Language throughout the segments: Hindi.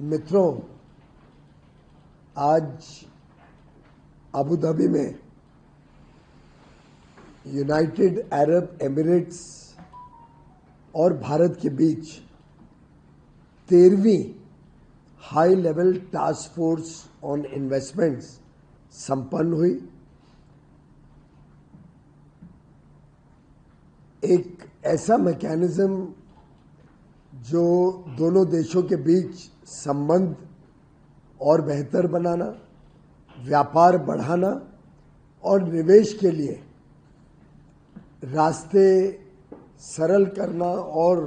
मित्रों, आज अबू धाबी में यूनाइटेड अरब एमिरेट्स और भारत के बीच 13वीं high level task force on investments संपन्न हुई। एक ऐसा मैकेनिज्म जो दोनों देशों के बीच संबंध और बेहतर बनाना, व्यापार बढ़ाना और निवेश के लिए रास्ते सरल करना और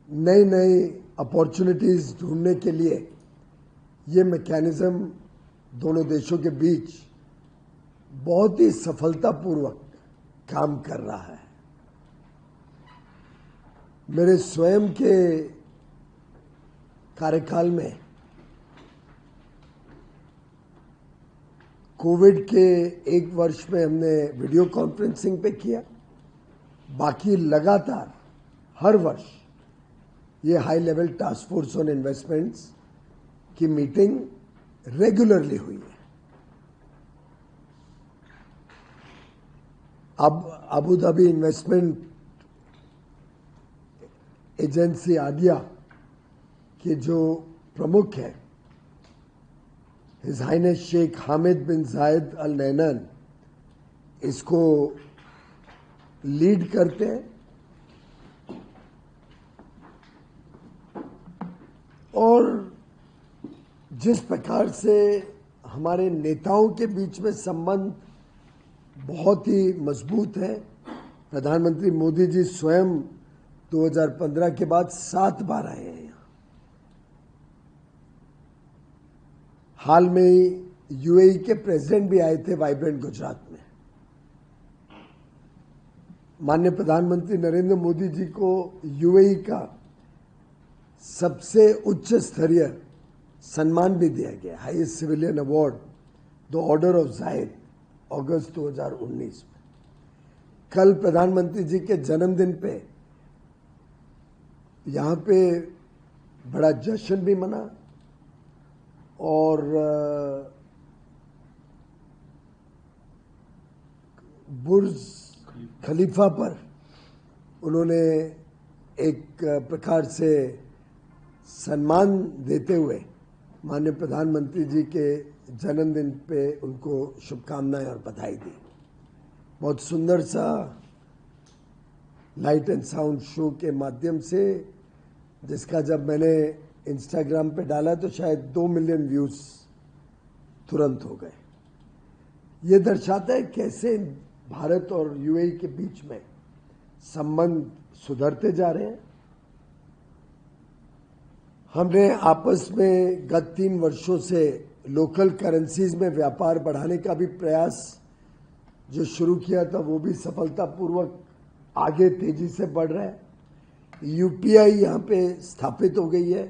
नई नई अपॉर्चुनिटीज ढूंढने के लिए ये मैकेनिज्म दोनों देशों के बीच बहुत ही सफलतापूर्वक काम कर रहा है। मेरे स्वयं के कार्यकाल में कोविड के एक वर्ष में हमने वीडियो कॉन्फ्रेंसिंग पे किया, बाकी लगातार हर वर्ष ये high level task force on investments की मीटिंग रेगुलरली हुई है। अब Abu Dhabi investment agency Adiya के जो प्रमुख हैं हिज हाइनेस शेख हामिद बिन जायद अल नहयान इसको लीड करते हैं और जिस प्रकार से हमारे नेताओं के बीच में संबंध बहुत ही मजबूत है। प्रधानमंत्री मोदी जी स्वयं 2015 के बाद 7 बार आए हैं यहाँ। हाल में ही यूएई के प्रेसिडेंट भी आए थे वाइब्रेंट गुजरात में। माननीय प्रधानमंत्री नरेंद्र मोदी जी को यूएई का सबसे उच्च स्तरीय सम्मान भी दिया गया, highest civilian award the order of Zayed, अगस्त 2019 में। कल प्रधानमंत्री जी के जन्मदिन पे यहाँ पे बड़ा जश्न भी मना और बुर्ज खलीफा पर उन्होंने एक प्रकार से सम्मान देते हुए माननीय प्रधानमंत्री जी के जन्मदिन पे उनको शुभकामनाएं और बधाई दी। बहुत सुंदर सा लाइट एंड साउंड शो के माध्यम से, जिसका जब मैंने इंस्टाग्राम पे डाला तो शायद 2 मिलियन व्यूज तुरंत हो गए। ये दर्शाता है कैसे भारत और यूएई के बीच में संबंध सुधरते जा रहे हैं। हमने आपस में गत 3 वर्षों से लोकल करेंसीज में व्यापार बढ़ाने का भी प्रयास जो शुरू किया था वो भी सफलतापूर्वक आगे तेजी से बढ़ रहा है। यूपीआई यहाँ पे स्थापित हो गई है।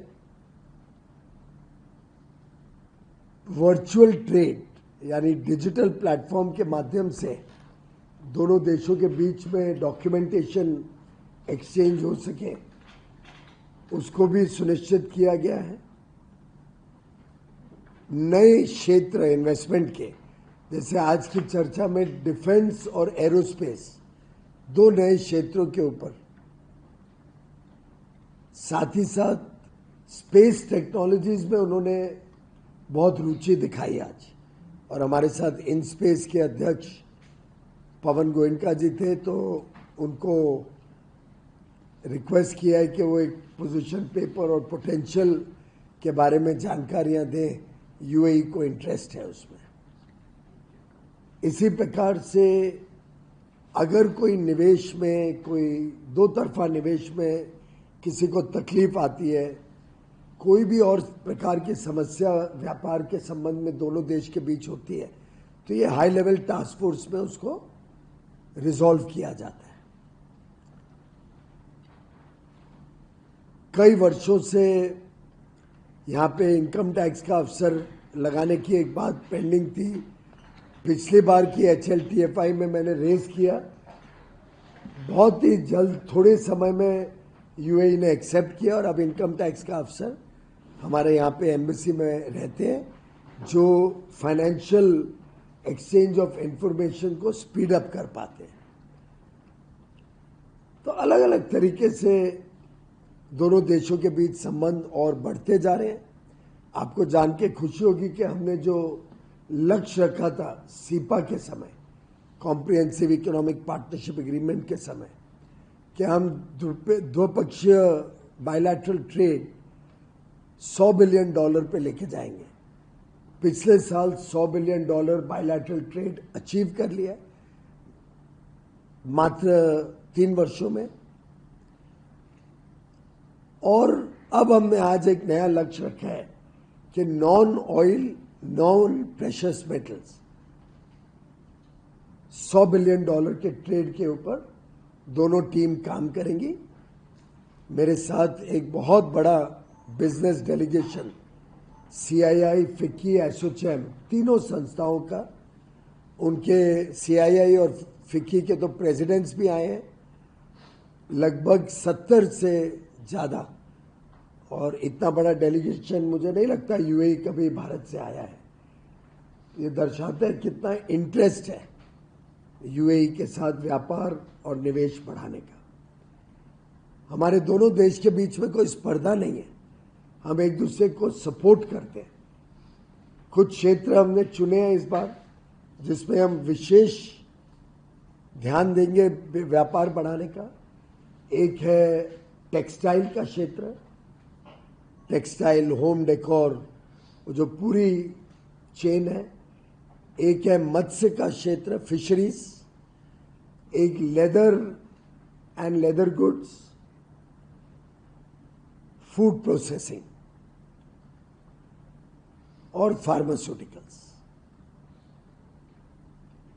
वर्चुअल ट्रेड यानी डिजिटल प्लेटफॉर्म के माध्यम से दोनों देशों के बीच में डॉक्यूमेंटेशन एक्सचेंज हो सके, उसको भी सुनिश्चित किया गया है। नए क्षेत्र इन्वेस्टमेंट के, जैसे आज की चर्चा में डिफेंस और एरोस्पेस, 2 नए क्षेत्रों के ऊपर, साथ ही साथ स्पेस टेक्नोलॉजीज में उन्होंने बहुत रुचि दिखाई आज। और हमारे साथ इन स्पेस के अध्यक्ष पवन गोयनका जी थे, तो उनको रिक्वेस्ट किया है कि वो एक पोजीशन पेपर और पोटेंशियल के बारे में जानकारियां दें। यूएई को इंटरेस्ट है उसमें। इसी प्रकार से अगर कोई निवेश में, कोई 2 तरफा निवेश में किसी को तकलीफ आती है, कोई भी और प्रकार की समस्या व्यापार के संबंध में दोनों देश के बीच होती है, तो ये हाई लेवल टास्क फोर्स में उसको रिजॉल्व किया जाता है। कई वर्षों से यहाँ पे इनकम टैक्स का अवसर लगाने की एक बात पेंडिंग थी। पिछली बार की HLTFI में मैंने रेज किया, बहुत ही जल्द थोड़े समय में यूएई ने एक्सेप्ट किया और अब इनकम टैक्स का अफसर हमारे यहाँ पे एम्बेसी में रहते हैं जो फाइनेंशियल एक्सचेंज ऑफ इंफॉर्मेशन को स्पीड अप कर पाते हैं। तो अलग अलग तरीके से दोनों देशों के बीच संबंध और बढ़ते जा रहे हैं। आपको जान के खुशी होगी कि हमने जो लक्ष्य रखा था सीपा के समय, कॉम्प्रिहेंसिव इकोनॉमिक पार्टनरशिप एग्रीमेंट के समय, कि हम द्विपक्षीय बायलैटरल ट्रेड $100 बिलियन पे लेके जाएंगे। पिछले साल $100 बिलियन बायलैटरल ट्रेड अचीव कर लिया मात्र 3 वर्षों में। और अब हमने आज एक नया लक्ष्य रखा है कि non oil non precious metals $100 billion के ट्रेड के ऊपर दोनों टीम काम करेंगी। मेरे साथ एक बहुत बड़ा business delegation CII, FICCI, ASSOCHAM तीनों संस्थाओं का, उनके CII और फिक्की के तो प्रेसिडेंट्स भी आए हैं, लगभग 70 से ज़्यादा। और इतना बड़ा डेलीगेशन मुझे नहीं लगता यूएई कभी भारत से आया है। ये दर्शाता है कितना इंटरेस्ट है यूएई के साथ व्यापार और निवेश बढ़ाने का। हमारे दोनों देश के बीच में कोई स्पर्धा नहीं है, हम एक दूसरे को सपोर्ट करते हैं। कुछ क्षेत्र हमने चुने हैं इस बार जिसमें हम विशेष ध्यान देंगे व्यापार बढ़ाने का। एक है टेक्सटाइल का क्षेत्र, टेक्सटाइल, होम डेकोर, जो पूरी चेन है। एक है मत्स्य का क्षेत्र, फिशरीज। एक leather and leather goods, food processing और फार्मास्यूटिकल्स।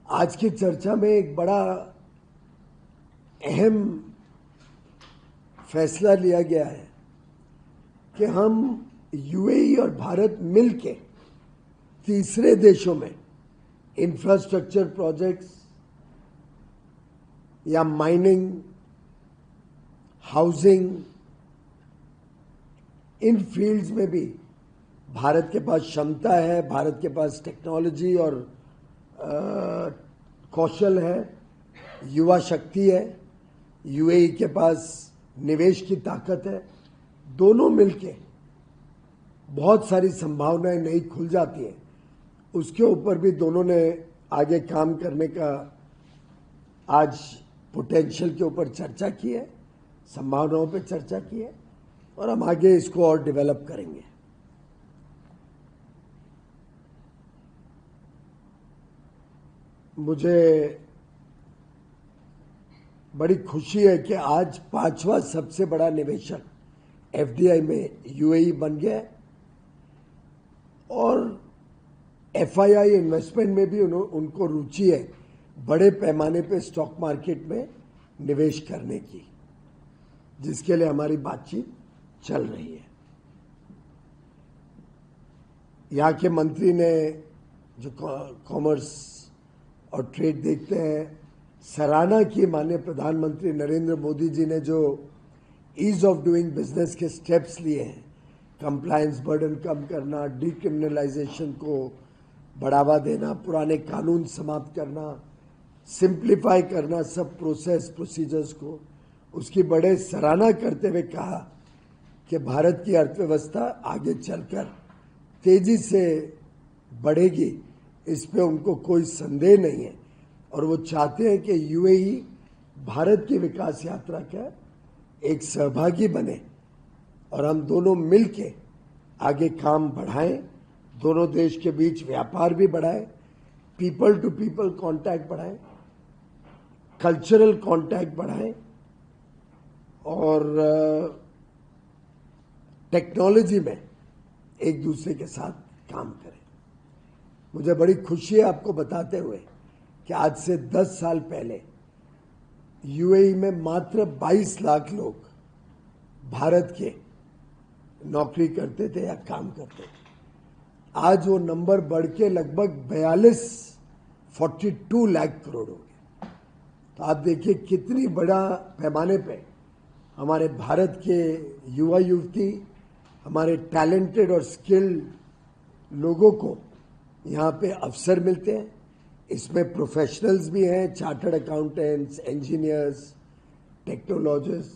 आज की चर्चा में एक बड़ा अहम फैसला लिया गया है कि हम यूएई और भारत मिलके तीसरे देशों में इंफ्रास्ट्रक्चर प्रोजेक्ट्स या माइनिंग, हाउसिंग, इन फील्ड्स में भी भारत के पास क्षमता है, भारत के पास टेक्नोलॉजी और कौशल है, युवा शक्ति है, यूएई के पास निवेश की ताकत है। दोनों मिलके बहुत सारी संभावनाएं नई खुल जाती हैं। उसके ऊपर भी दोनों ने आगे काम करने का आज पोटेंशियल के ऊपर चर्चा की है, संभावनाओं पे चर्चा की है और हम आगे इसको और डेवलप करेंगे। मुझे बड़ी खुशी है कि आज 5वां सबसे बड़ा निवेशक FDI में यूएई बन गया है और FII इन्वेस्टमेंट में भी उनको रुचि है बड़े पैमाने पे स्टॉक मार्केट में निवेश करने की, जिसके लिए हमारी बातचीत चल रही है। यहाँ के मंत्री ने, जो कॉमर्स और ट्रेड देखते हैं, सराहना की माननीय प्रधानमंत्री नरेंद्र मोदी जी ने जो ईज ऑफ डूइंग बिजनेस के स्टेप्स लिए हैं, कंप्लायंस बर्डन कम करना, डीक्रिमिनलाइजेशन को बढ़ावा देना, पुराने कानून समाप्त करना, सिंप्लीफाई करना सब प्रोसेस प्रोसीजर्स को, उसकी बड़े सराहना करते हुए कहा कि भारत की अर्थव्यवस्था आगे चलकर तेजी से बढ़ेगी, इस पे उनको कोई संदेह नहीं है और वो चाहते हैं कि यूएई भारत की विकास यात्रा का एक सहभागी बने और हम दोनों मिलके आगे काम बढ़ाएं, दोनों देश के बीच व्यापार भी बढ़ाएं, पीपल टू पीपल कांटेक्ट बढ़ाएं, कल्चरल कांटेक्ट बढ़ाएं और टेक्नोलॉजी में एक दूसरे के साथ काम करें। मुझे बड़ी खुशी है आपको बताते हुए कि आज से 10 साल पहले यूएई में मात्र 22 लाख लोग भारत के नौकरी करते थे या काम करते थे। आज वो नंबर बढ़ के लगभग 42 लाख करोड़ हो गए। तो आप देखिए कितनी बड़ा पैमाने पे हमारे भारत के युवा युवती, हमारे टैलेंटेड और स्किल्ड लोगों को यहाँ पे अवसर मिलते हैं। इसमें प्रोफेशनल्स भी हैं, चार्टर्ड अकाउंटेंट्स, इंजीनियर्स, टेक्नोलॉजिस्ट,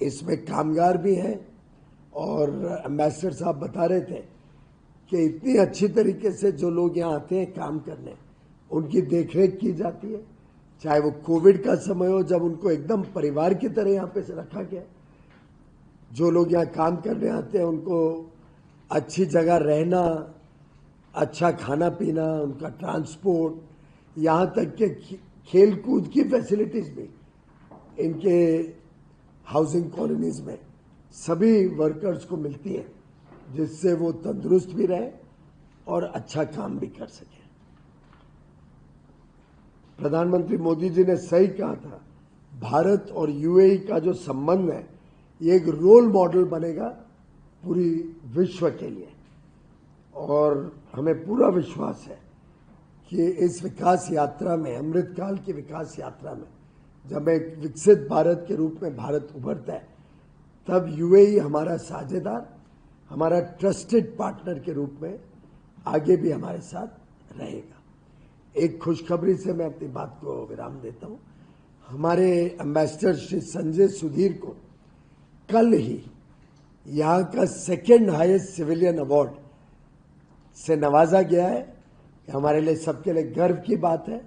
इसमें कामगार भी हैं। और एम्बेसडर साहब बता रहे थे कि इतनी अच्छी तरीके से जो लोग यहाँ आते हैं काम करने, उनकी देखरेख की जाती है, चाहे वो कोविड का समय हो जब उनको एकदम परिवार की तरह यहाँ पे रखा गया। जो लोग यहाँ काम करने आते हैं उनको अच्छी जगह रहना, अच्छा खाना पीना, उनका ट्रांसपोर्ट, यहाँ तक के खेल कूद की फैसिलिटीज भी इनके हाउसिंग कॉलोनीज में सभी वर्कर्स को मिलती है, जिससे वो तंदुरुस्त भी रहे और अच्छा काम भी कर सके। प्रधानमंत्री मोदी जी ने सही कहा था, भारत और यूएई का जो संबंध है ये एक रोल मॉडल बनेगा पूरी विश्व के लिए। और हमें पूरा विश्वास है कि इस विकास यात्रा में, अमृतकाल की विकास यात्रा में, जब एक विकसित भारत के रूप में भारत उभरता है, तब यूएई हमारा साझेदार, हमारा ट्रस्टेड पार्टनर के रूप में आगे भी हमारे साथ रहेगा। एक खुशखबरी से मैं अपनी बात को विराम देता हूं। हमारे एम्बेसडर श्री संजय सुधीर को कल ही यहाँ का सेकेंड हाईएस्ट सिविलियन अवार्ड से नवाजा गया है। हमारे लिए, सबके लिए गर्व की बात है।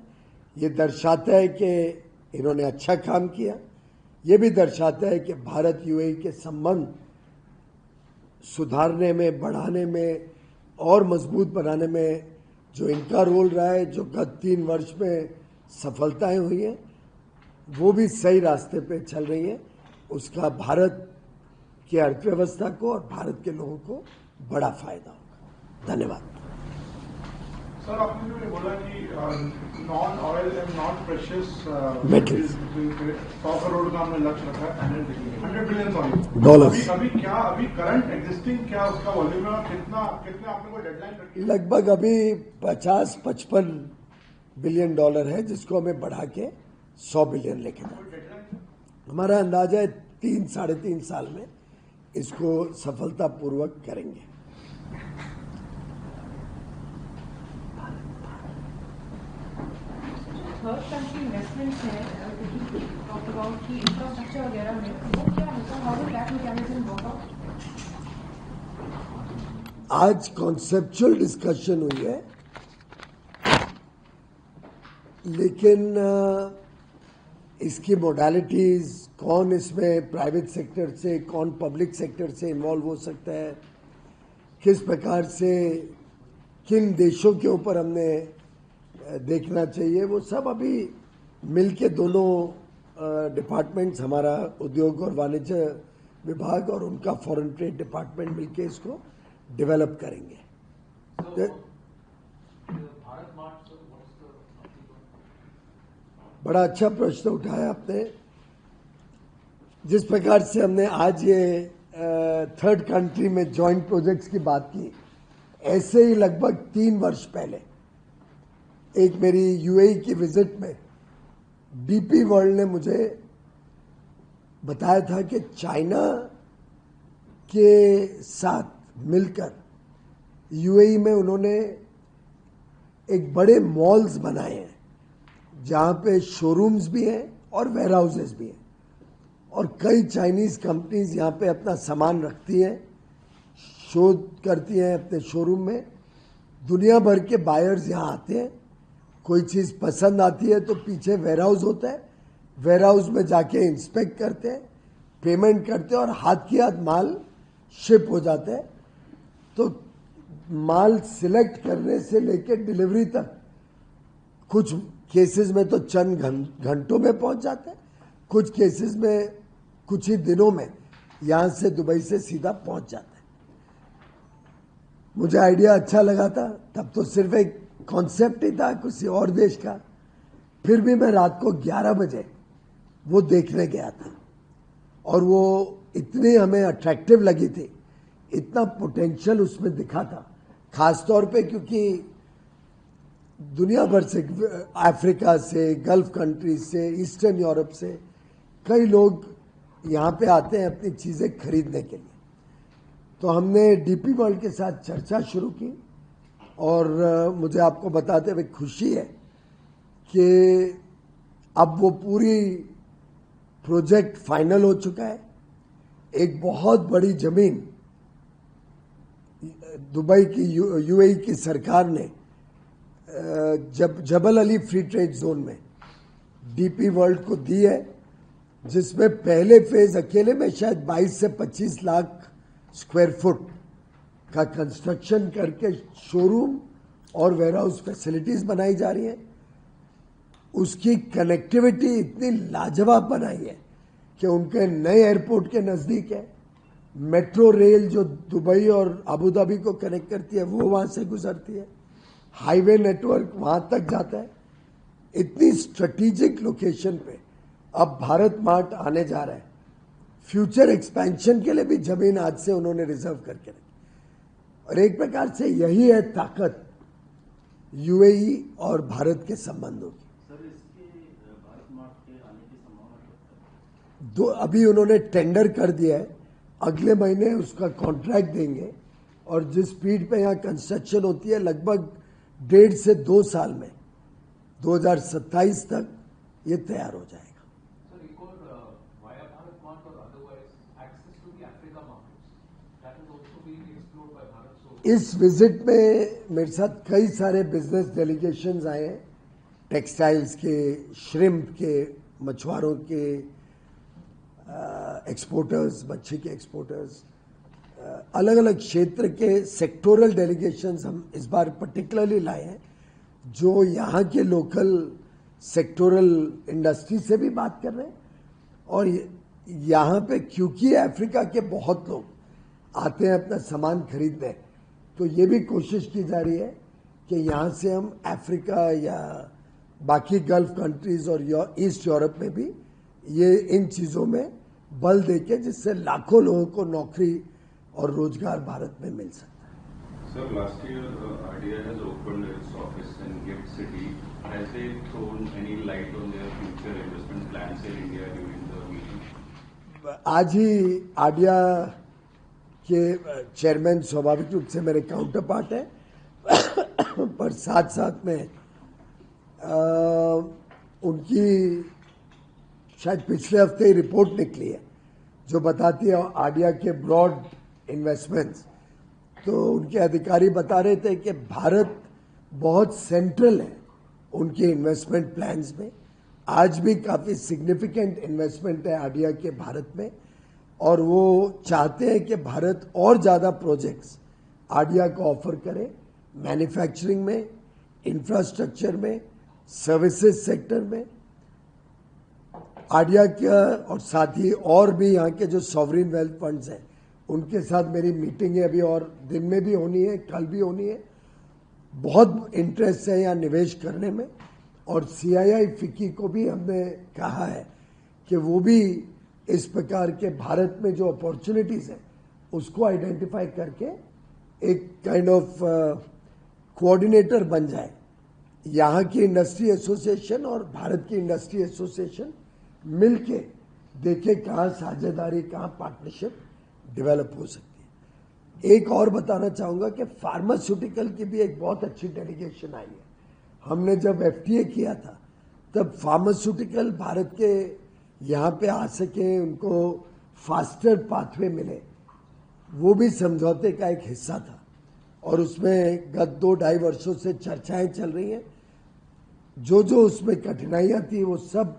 ये दर्शाता है कि इन्होंने अच्छा काम किया। ये भी दर्शाता है कि भारत यूएई के संबंध सुधारने में, बढ़ाने में और मजबूत बनाने में जो इनका रोल रहा है, जो गत 3 वर्ष में सफलताएं हुई हैं, वो भी सही रास्ते पे चल रही है। उसका भारत की अर्थव्यवस्था को और भारत के लोगों को बड़ा फायदा होगा। धन्यवाद। सर, आपने जो बोला कि non oil and non precious metals 100 crore का हमने लक्ष्य रखा है, 100 बिलियन डॉलर्स। अभी करंट एग्जिस्टिंग क्या उसका वॉल्यूम है, कितने आपने कोई डेडलाइन रखी है? लगभग अभी 50-55 बिलियन डॉलर है, जिसको हमें बढ़ा के 100 बिलियन लेके जाए। हमारा अंदाजा है 3-3.5 साल में इसको सफलतापूर्वक करेंगे। थर्ड कंट्री इन्वेस्टमेंट्स हैं, टॉक अबाउट की इंफ्रास्ट्रक्चर वगैरह में, वो क्या होता है, how will that mechanism work out? आज कॉन्सेप्चुअल डिस्कशन हुई है, लेकिन इसकी मोडालिटीज, कौन इसमें प्राइवेट सेक्टर से, कौन पब्लिक सेक्टर से इन्वॉल्व हो सकता है, किस प्रकार से, किन देशों के ऊपर हमने देखना चाहिए, वो सब अभी मिलके दोनों डिपार्टमेंट्स, हमारा उद्योग और वाणिज्य विभाग और उनका फॉरेन ट्रेड डिपार्टमेंट मिलके इसको डेवलप करेंगे। बड़ा अच्छा प्रश्न उठाया आपने। जिस प्रकार से हमने आज ये थर्ड कंट्री में जॉइंट प्रोजेक्ट्स की बात की, ऐसे ही लगभग 3 वर्ष पहले एक मेरी यूएई की विजिट में डीपी वर्ल्ड ने मुझे बताया था कि चाइना के साथ मिलकर यूएई में उन्होंने एक बड़े मॉल्स बनाए हैं, जहां पे शोरूम्स भी हैं और वेयर हाउसेस भी हैं, और कई चाइनीज कंपनीज यहाँ पे अपना सामान रखती हैं, शोध करती हैं अपने शोरूम में। दुनिया भर के बायर्स यहाँ आते हैं, कोई चीज़ पसंद आती है तो पीछे वेयर हाउस होता है, वेयर हाउस में जाके इंस्पेक्ट करते हैं, पेमेंट करते हैं और हाथ की हाथ माल शिप हो जाता है। तो माल सिलेक्ट करने से लेकर डिलीवरी तक कुछ केसेस में तो चंद घंटों में पहुंच जाते हैं, कुछ केसेस में कुछ ही दिनों में यहाँ से दुबई से सीधा पहुंच जाता है। मुझे आइडिया अच्छा लगा था, तब तो सिर्फ एक कॉन्सेप्ट ही था किसी और देश का। फिर भी मैं रात को 11 बजे वो देखने गया था, और वो इतनी हमें अट्रैक्टिव लगी थी, इतना पोटेंशियल उसमें दिखा था, खास तौर पे क्योंकि दुनिया भर से, अफ्रीका से, गल्फ कंट्रीज से, ईस्टर्न यूरोप से कई लोग यहाँ पे आते हैं अपनी चीज़ें खरीदने के लिए। तो हमने डीपी वर्ल्ड के साथ चर्चा शुरू की और मुझे आपको बताते हुए खुशी है कि अब वो पूरी प्रोजेक्ट फाइनल हो चुका है। एक बहुत बड़ी जमीन दुबई की यूएई की सरकार ने जबल अली फ्री ट्रेड जोन में डीपी वर्ल्ड को दी है, जिसमें पहले फेज अकेले में शायद 22 से 25 लाख स्क्वायर फुट का कंस्ट्रक्शन करके शोरूम और वेयरहाउस फैसिलिटीज बनाई जा रही हैं। उसकी कनेक्टिविटी इतनी लाजवाब बनाई है कि उनके नए एयरपोर्ट के नज़दीक है। मेट्रो रेल जो दुबई और अबू धाबी को कनेक्ट करती है वो वहाँ से गुजरती है। हाईवे नेटवर्क वहाँ तक जाता है। इतनी स्ट्रेटेजिक लोकेशन पे अब भारत मार्ट आने जा रहा है। फ्यूचर एक्सपेंशन के लिए भी जमीन आज से उन्होंने रिजर्व करके रखी। और एक प्रकार से यही है ताकत यूएई और भारत के संबंधों की। सर, इसके भारत मार्ट के आने की संभावना दो अभी उन्होंने टेंडर कर दिया है, अगले महीने उसका कॉन्ट्रैक्ट देंगे और जिस स्पीड पे यहाँ कंस्ट्रक्शन होती है लगभग 1.5 से 2 साल में 2027 तक ये तैयार हो जाएगा। Sir, एक और via Bharat Mart or otherwise access to the Africa markets that is also being explored by Bharat. So इस विजिट में मेरे साथ कई सारे बिजनेस डेलीगेशंस आए हैं, टेक्सटाइल्स के, श्रिम्प के, मछुआरों के, एक्सपोर्टर्स, मच्छी के एक्सपोर्टर्स, अलग अलग क्षेत्र के सेक्टोरल डेलीगेशंस हम इस बार पर्टिकुलरली लाए हैं, जो यहाँ के लोकल सेक्टोरल इंडस्ट्री से भी बात कर रहे हैं। और यहाँ पे क्योंकि अफ्रीका के बहुत लोग आते हैं अपना सामान खरीदने, तो ये भी कोशिश की जा रही है कि यहाँ से हम अफ्रीका या बाकी गल्फ कंट्रीज और ईस्ट यूरोप में भी ये इन चीज़ों में बल देके, जिससे लाखों लोगों को नौकरी और रोजगार भारत में मिल सकता है। Sir, last year ADIA has opened its office in GIFT City. Has they thrown any light on their future investment plans in India during the meeting? आज ही आडिया के चेयरमैन स्वाभाविक रूप से मेरे काउंटर पार्ट है, पर साथ साथ में उनकी शायद पिछले हफ्ते ही रिपोर्ट निकली है जो बताती है आडिया के ब्रॉड इन्वेस्टमेंट्स। तो उनके अधिकारी बता रहे थे कि भारत बहुत सेंट्रल है उनके इन्वेस्टमेंट प्लान्स में। आज भी काफ़ी सिग्निफिकेंट इन्वेस्टमेंट है आडिया के भारत में, और वो चाहते हैं कि भारत और ज़्यादा प्रोजेक्ट्स आडिया को ऑफर करे, मैन्युफैक्चरिंग में, इंफ्रास्ट्रक्चर में, सर्विसेज सेक्टर में। आडिया का और साथ ही और भी यहाँ के जो सॉवरिन वेल्थ फंड्स हैं उनके साथ मेरी मीटिंग है अभी, और दिन में भी होनी है, कल भी होनी है। बहुत इंटरेस्ट है यहाँ निवेश करने में, और CII फिक्की को भी हमने कहा है कि वो भी इस प्रकार के भारत में जो अपॉर्चुनिटीज़ हैं उसको आइडेंटिफाई करके एक काइंड ऑफ कोऑर्डिनेटर बन जाए। यहाँ की इंडस्ट्री एसोसिएशन और भारत की इंडस्ट्री एसोसिएशन मिलके देखे कहाँ साझेदारी, कहाँ पार्टनरशिप डेवलप हो सकती है। एक और बताना चाहूँगा कि फार्मास्यूटिकल की भी एक बहुत अच्छी डेलीगेशन आई है। हमने जब FTA किया था तब फार्मास्यूटिकल भारत के यहाँ पे आ सके, उनको फास्टर पाथवे मिले, वो भी समझौते का एक हिस्सा था। और उसमें गत 2-2.5 वर्षों से चर्चाएं चल रही हैं। जो उसमें कठिनाइयाँ थी वो सब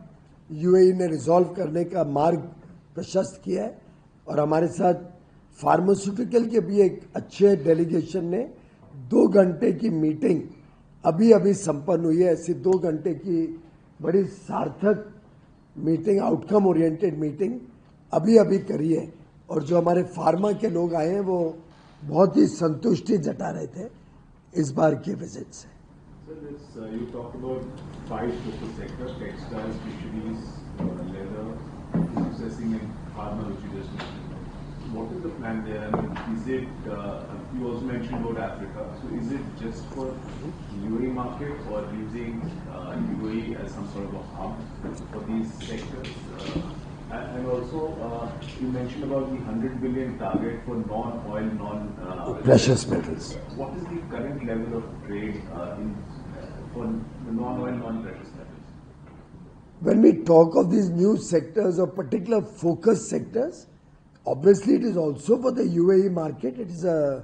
UAE ने रिजॉल्व करने का मार्ग प्रशस्त किया है। और हमारे साथ फार्मास्यूटिकल के भी एक अच्छे डेलीगेशन ने 2 घंटे की मीटिंग अभी संपन्न हुई है। ऐसी 2 घंटे की बड़ी सार्थक मीटिंग, आउटकम ओरिएंटेड मीटिंग अभी करी है। और जो हमारे फार्मा के लोग आए हैं वो बहुत ही संतुष्टि जता रहे थे इस बार के विजिट से। Sir, you talked about 5 focus sectors: textiles, fisheries, leather, processing, and pharma, which you just mentioned. What is the plan there? I mean, is it? You also mentioned about Africa. So, is it just for UAE market, or using UAE as some sort of a hub for these sectors? And also, you mentioned about the 100 billion target for non-oil, precious metals. What is the current level of trade for the non-oil, non-precious metals? When we talk of these new sectors or particular focus sectors, obviously it is also for the UAE market. It is a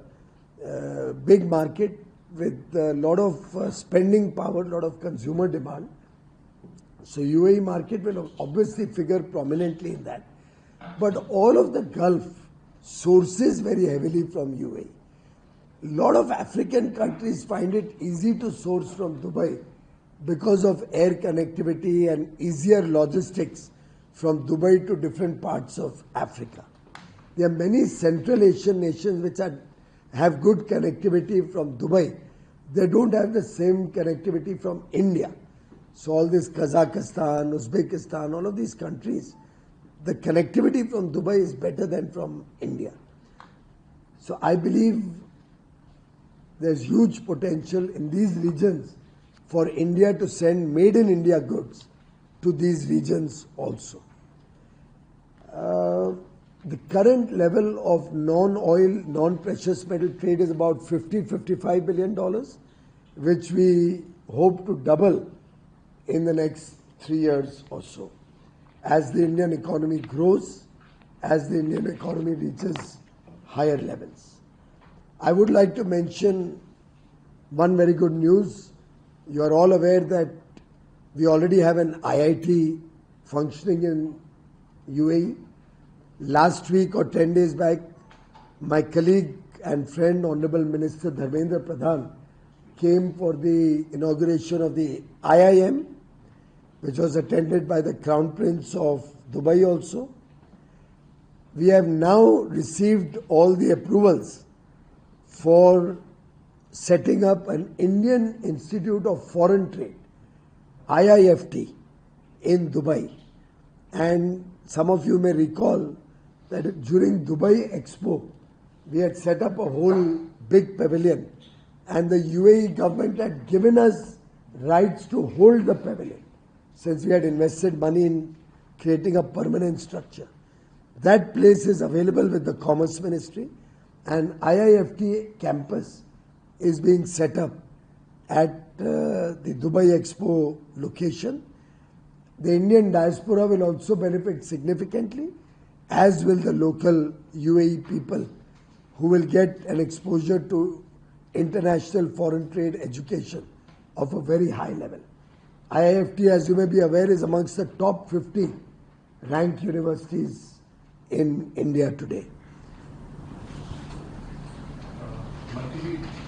big market with a lot of spending power, a lot of consumer demand. So UAE market will obviously figure prominently in that. But all of the Gulf sources very heavily from UAE. A lot of African countries find it easy to source from Dubai because of air connectivity and easier logistics from Dubai to different parts of Africa. There are many Central Asian nations which have good connectivity from Dubai. They don't have the same connectivity from India. So all this Kazakhstan, Uzbekistan, all of these countries, the connectivity from Dubai is better than from India. So I believe there's huge potential in these regions for India to send made in India goods to these regions also. The current level of non-oil, non-precious metal trade is about $50-55 billion, which we hope to double in the next 3 years or so. As the Indian economy grows, as the Indian economy reaches higher levels. I would like to mention one very good news. You are all aware that we already have an IIT functioning in UAE. Last week or 10 days back, my colleague and friend, Honorable Minister Dharmendra Pradhan, came for the inauguration of the IIM, which was attended by the Crown Prince of Dubai also. We have now received all the approvals for setting up an Indian Institute of Foreign Trade, IIFT, in Dubai. And some of you may recall that during Dubai Expo, we had set up a whole big pavilion, and the UAE government had given us rights to hold the pavilion, since we had invested money in creating a permanent structure. That place is available with the Commerce Ministry, and IIFT campus is being set up at the Dubai Expo location. The Indian diaspora will also benefit significantly, as will the local UAE people, who will get an exposure to international foreign trade education of a very high level. IIFT, as you may be aware, is amongst the top 50 ranked universities in India today.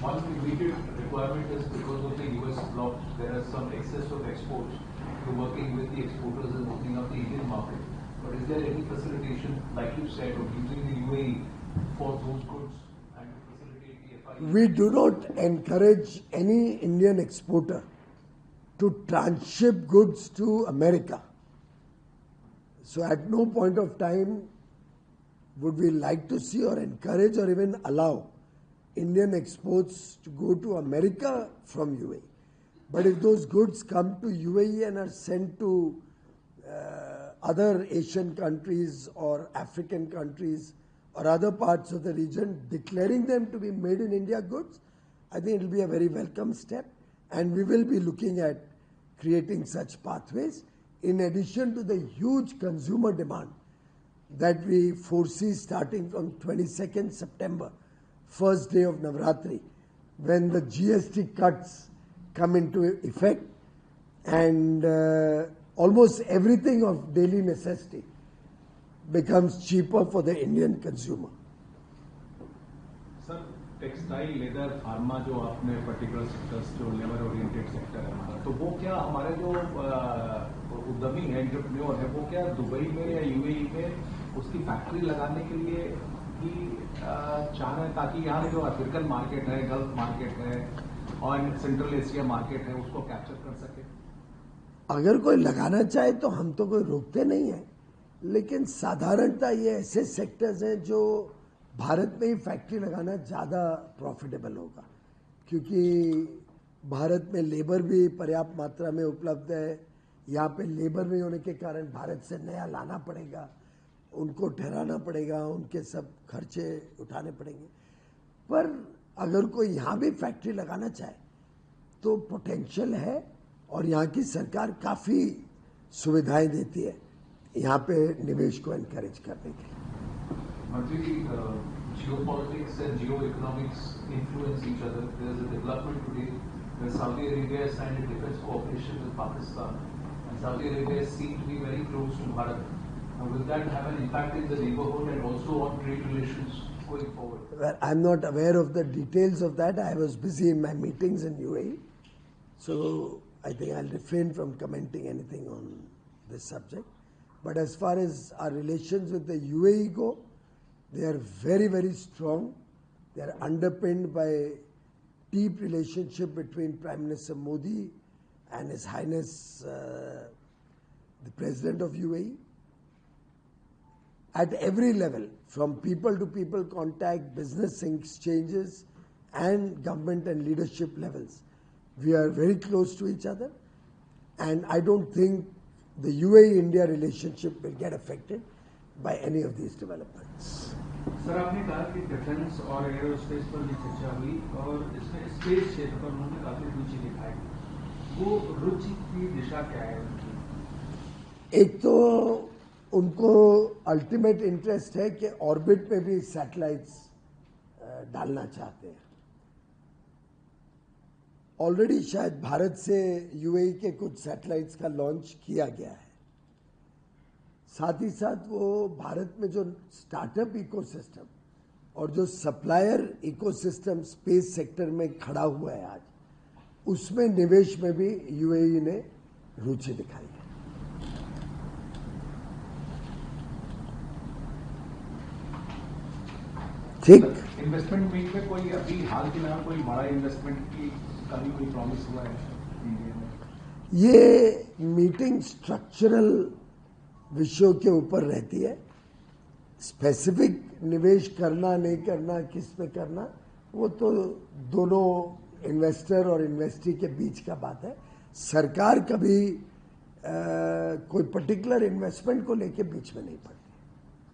One immediate requirement is because of the US bloc, there is some excess of exports. You're working with the exporters and opening up the Indian market. But is there any facilitation, like you said, of using the UAE for those goods and to facilitate the FIE? We do not encourage any Indian exporter to transship goods to America. So at no point of time would we like to see or encourage or even allow Indian exports to go to America from UAE. But if those goods come to UAE and are sent to other Asian countries or African countries or other parts of the region, declaring them to be made in India goods, I think it will be a very welcome step, and we will be looking at creating such pathways, in addition to the huge consumer demand that we foresee starting from 22nd September, first day of Navratri, when the GST cuts come into effect, and almost everything of daily necessity becomes cheaper for the Indian consumer. Sir, textile, leather, pharma जो आपने पर्टिकुलर सेक्टर्स जो लेबर ओरिएंटेड सेक्टर है हमारा, तो वो क्या हमारे जो उद्यमी है, एंटरप्रेन्योर है, वो क्या दुबई में या यूएई में उसकी फैक्ट्री लगाने के लिए ही चाह रहे हैं, ताकि यहाँ जो अफ्रीकन मार्केट है, गल्फ मार्केट है और सेंट्रल एशिया मार्केट है, उसको कैप्चर कर सके? अगर कोई लगाना चाहे तो हम तो कोई रोकते नहीं है, लेकिन साधारणतः ये ऐसे सेक्टर्स हैं जो भारत में ही फैक्ट्री लगाना ज़्यादा प्रॉफिटेबल होगा, क्योंकि भारत में लेबर भी पर्याप्त मात्रा में उपलब्ध है, यहाँ पे लेबर नहीं होने के कारण भारत से नया लाना पड़ेगा, उनको ठहराना पड़ेगा, उनके सब खर्चे उठाने पड़ेंगे। पर अगर कोई यहाँ भी फैक्ट्री लगाना चाहे तो पोटेंशियल है और यहाँ की सरकार काफ़ी सुविधाएं देती है यहाँ पे निवेश को एनकरेज करने के लिए। Mantri, geopolitics and geo-economics influence each other. There is a development today where Saudi Arabia has signed a defense cooperation with Pakistan, and Saudi Arabia seems to be very close to Bharat. Now, will that have an impact in the neighborhood and also on trade relations going forward? Well, I'm not aware of the details of that. I was busy in my meetings in UAE, so I think I'll refrain from commenting anything on this subject. But as far as our relations with the UAE go, they are very, very strong. They are underpinned by deep relationship between Prime Minister Modi and His Highness the President of UAE. At every level, from people to people contact, business exchanges, and government and leadership levels, we are very close to each other. And I don't think the UAE-India relationship will get affected by any of these developments. Sir, आपने कहा कि डिफेंस और एरोस्पेस पर भी चर्चा हुई और इसमें स्पेस क्षेत्र पर उन्होंने काफी रुचि दिखाई। वो रुचि की दिशा क्या है उनकी? एक तो उनको अल्टीमेट इंटरेस्ट है कि ऑर्बिट में भी सैटेलाइट्स डालना चाहते हैं। ऑलरेडी शायद भारत से यूएई के कुछ सैटेलाइट्स का लॉन्च किया गया है। साथ ही साथ वो भारत में जो स्टार्टअप इकोसिस्टम और जो सप्लायर इकोसिस्टम स्पेस सेक्टर में खड़ा हुआ है आज, उसमें निवेश में भी यूएई ने रुचि दिखाई है। ठीक, इन्वेस्टमेंट मीट में कोई अभी हाल फिलहाल कोई बड़ा इन्वेस्टमेंट की कभी कोई प्रॉमिस हुआ है इंडिया में? ये मीटिंग स्ट्रक्चरल विषयों के ऊपर रहती है। स्पेसिफिक निवेश करना नहीं करना, किस पे करना, वो तो दोनों इन्वेस्टर और इन्वेस्टी के बीच का बात है। सरकार कभी कोई पर्टिकुलर इन्वेस्टमेंट को लेके बीच में नहीं पड़ती।